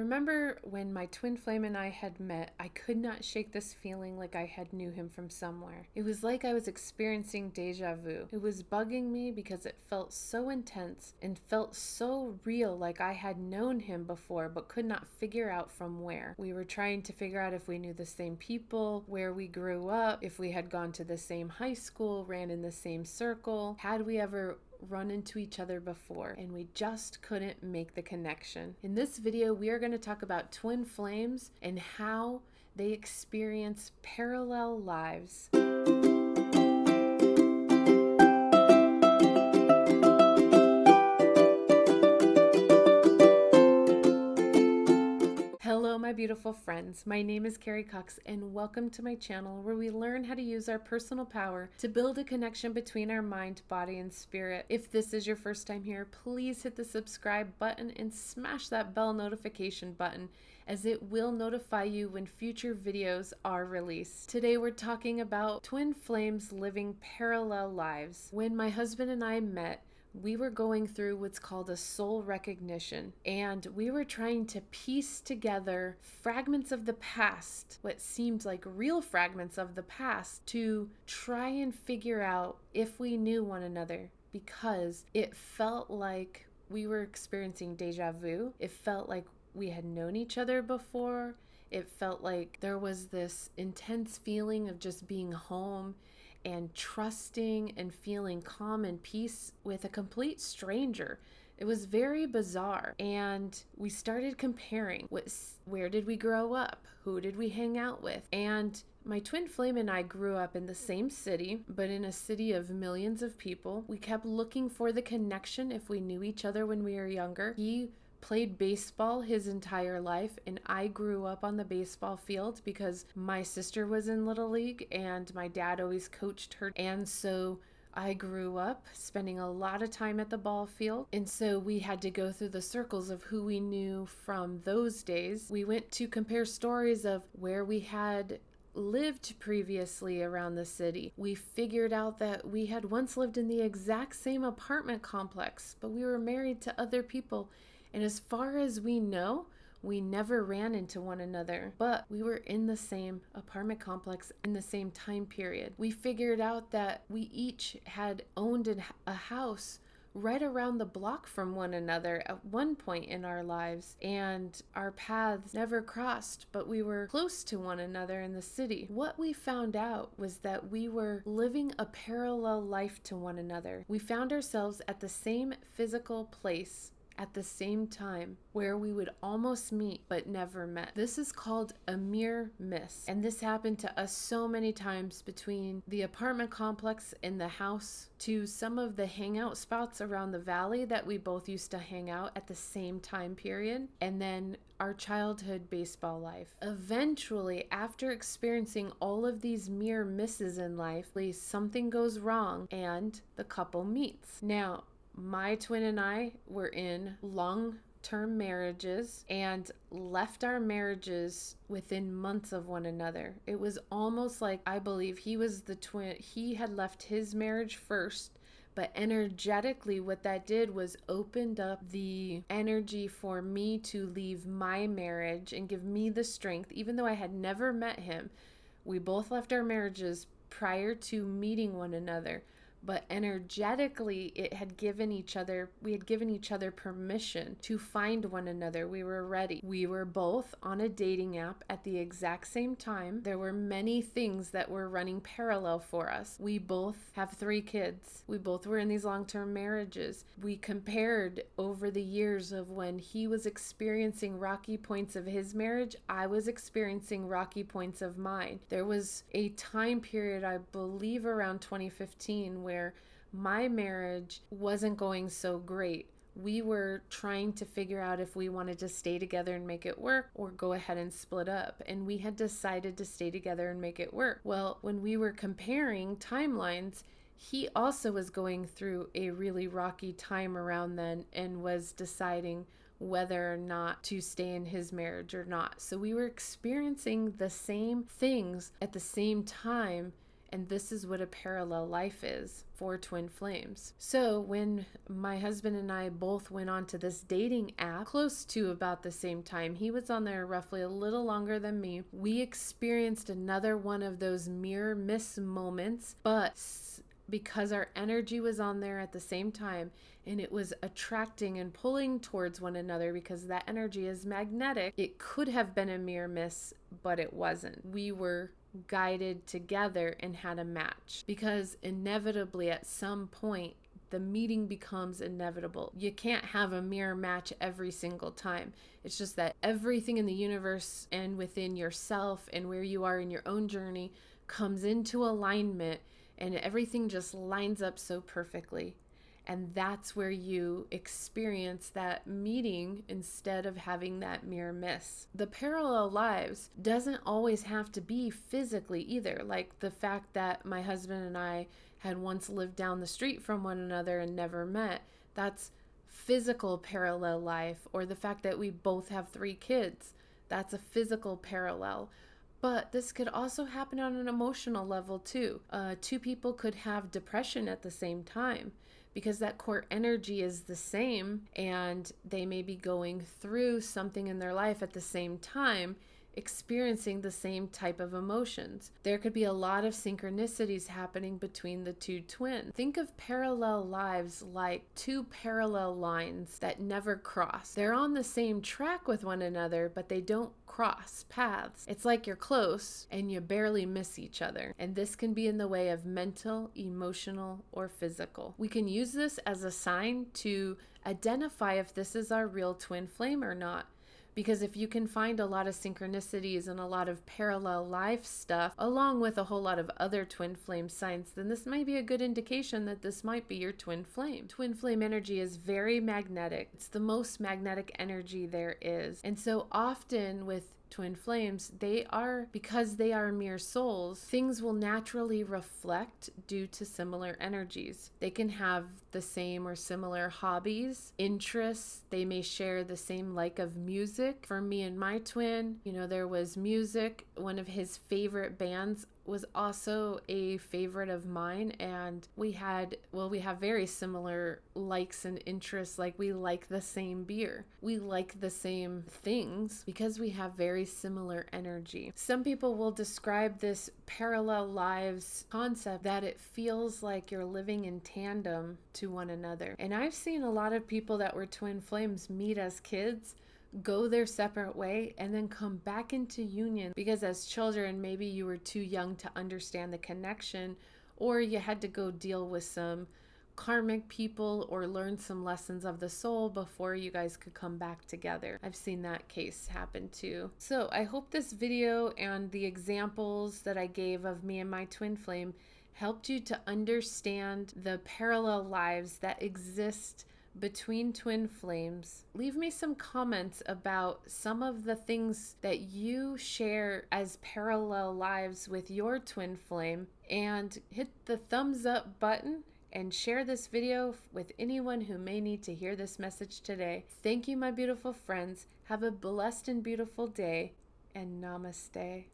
remember when my twin flame and I had met, I could not shake this feeling like I had knew him from somewhere. It was like I was experiencing deja vu. It was bugging me because it felt so intense and felt so real, like I had known him before but could not figure out from where. We were trying to figure out if we knew the same people, where we grew up, if we had gone to the same high school, ran in the same circle, had we ever run into each other before, and we just couldn't make the connection. In this video, we are going to talk about twin flames and how they experience parallel lives. Hello, my beautiful friends. My name is Carrie Cox, and welcome to my channel where we learn how to use our personal power to build a connection between our mind, body, and spirit. If this is your first time here, please hit the subscribe button and smash that bell notification button, as it will notify you when future videos are released. Today we're talking about twin flames living parallel lives. When my husband and I met, we were going through what's called a soul recognition, and we were trying to piece together fragments of the past, what seemed like real fragments of the past, to try and figure out if we knew one another, because it felt like we were experiencing deja vu. It felt like we had known each other before. It felt like there was this intense feeling of just being home and trusting and feeling calm and peace with a complete stranger. It was very bizarre. And we started comparing where did we grow up? Who did we hang out with? And my twin flame and I grew up in the same city, but in a city of millions of people. We kept looking for the connection if we knew each other when we were younger. He played baseball his entire life, and I grew up on the baseball field because my sister was in Little League and my dad always coached her, and so I grew up spending a lot of time at the ball field. And so we had to go through the circles of who we knew from those days. We went to compare stories of where we had lived previously around the city. We figured out that we had once lived in the exact same apartment complex, but we were married to other people. And as far as we know, we never ran into one another, but we were in the same apartment complex in the same time period. We figured out that we each had owned a house right around the block from one another at one point in our lives, and our paths never crossed, but we were close to one another in the city. What we found out was that we were living a parallel life to one another. We found ourselves at the same physical place at the same time, where we would almost meet but never met. This is called a near miss, and this happened to us so many times, between the apartment complex and the house to some of the hangout spots around the valley that we both used to hang out at the same time period, and then our childhood baseball life. Eventually, after experiencing all of these near misses in life, something goes wrong and the couple meets. Now, my twin and I were in long-term marriages and left our marriages within months of one another. It was almost like, I believe he was the twin. He had left his marriage first, but energetically what that did was opened up the energy for me to leave my marriage and give me the strength. Even though I had never met him, we both left our marriages prior to meeting one another. But energetically, we had given each other permission to find one another. We were ready. We were both on a dating app at the exact same time. There were many things that were running parallel for us. We both have 3 kids. We both were in these long-term marriages. We compared over the years of when he was experiencing rocky points of his marriage, I was experiencing rocky points of mine. There was a time period, I believe around 2015, where my marriage wasn't going so great. We were trying to figure out if we wanted to stay together and make it work or go ahead and split up. And we had decided to stay together and make it work. Well, when we were comparing timelines, he also was going through a really rocky time around then and was deciding whether or not to stay in his marriage or not. So we were experiencing the same things at the same time, And this is what a parallel life is for twin flames. So when my husband and I both went on to this dating app close to about the same time, he was on there roughly a little longer than me, we experienced another one of those mirror miss moments, but because our energy was on there at the same time and it was attracting and pulling towards one another because that energy is magnetic, it could have been a mirror miss, but it wasn't. We were guided together and had a match, because inevitably at some point the meeting becomes inevitable. You can't have a mirror match every single time. It's just that everything in the universe and within yourself and where you are in your own journey comes into alignment, and everything just lines up so perfectly. And that's where you experience that meeting instead of having that mirror miss. The parallel lives doesn't always have to be physically either. Like the fact that my husband and I had once lived down the street from one another and never met, that's physical parallel life. Or the fact that we both have 3 kids, that's a physical parallel. But this could also happen on an emotional level too. 2 people could have depression at the same time, because that core energy is the same and they may be going through something in their life at the same time, experiencing the same type of emotions. There could be a lot of synchronicities happening between the 2 twins. Think of parallel lives like 2 parallel lines that never cross. They're on the same track with one another, but they don't cross paths. It's like you're close and you barely miss each other. And this can be in the way of mental, emotional, or physical. We can use this as a sign to identify if this is our real twin flame or not. Because if you can find a lot of synchronicities and a lot of parallel life stuff, along with a whole lot of other twin flame signs, then this might be a good indication that this might be your twin flame. Twin flame energy is very magnetic. It's the most magnetic energy there is. And so often with twin flames, because they are mere souls, things will naturally reflect due to similar energies. They can have the same or similar hobbies, interests. They may share the same like of music. For me and my twin, there was music. One of his favorite bands was also a favorite of mine, and we have very similar likes and interests. Like, we like the same beer, we like the same things because we have very similar energy. Some people will describe this parallel lives concept that it feels like you're living in tandem to one another. And I've seen a lot of people that were twin flames meet as kids, go their separate way, and then come back into union because as children maybe you were too young to understand the connection, or you had to go deal with some karmic people or learn some lessons of the soul before you guys could come back together. I've seen that case happen too. So I hope this video and the examples that I gave of me and my twin flame helped you to understand the parallel lives that exist between twin flames. Leave me some comments about some of the things that you share as parallel lives with your twin flame, and hit the thumbs up button and share this video with anyone who may need to hear this message today. Thank you, my beautiful friends. Have a blessed and beautiful day, and namaste.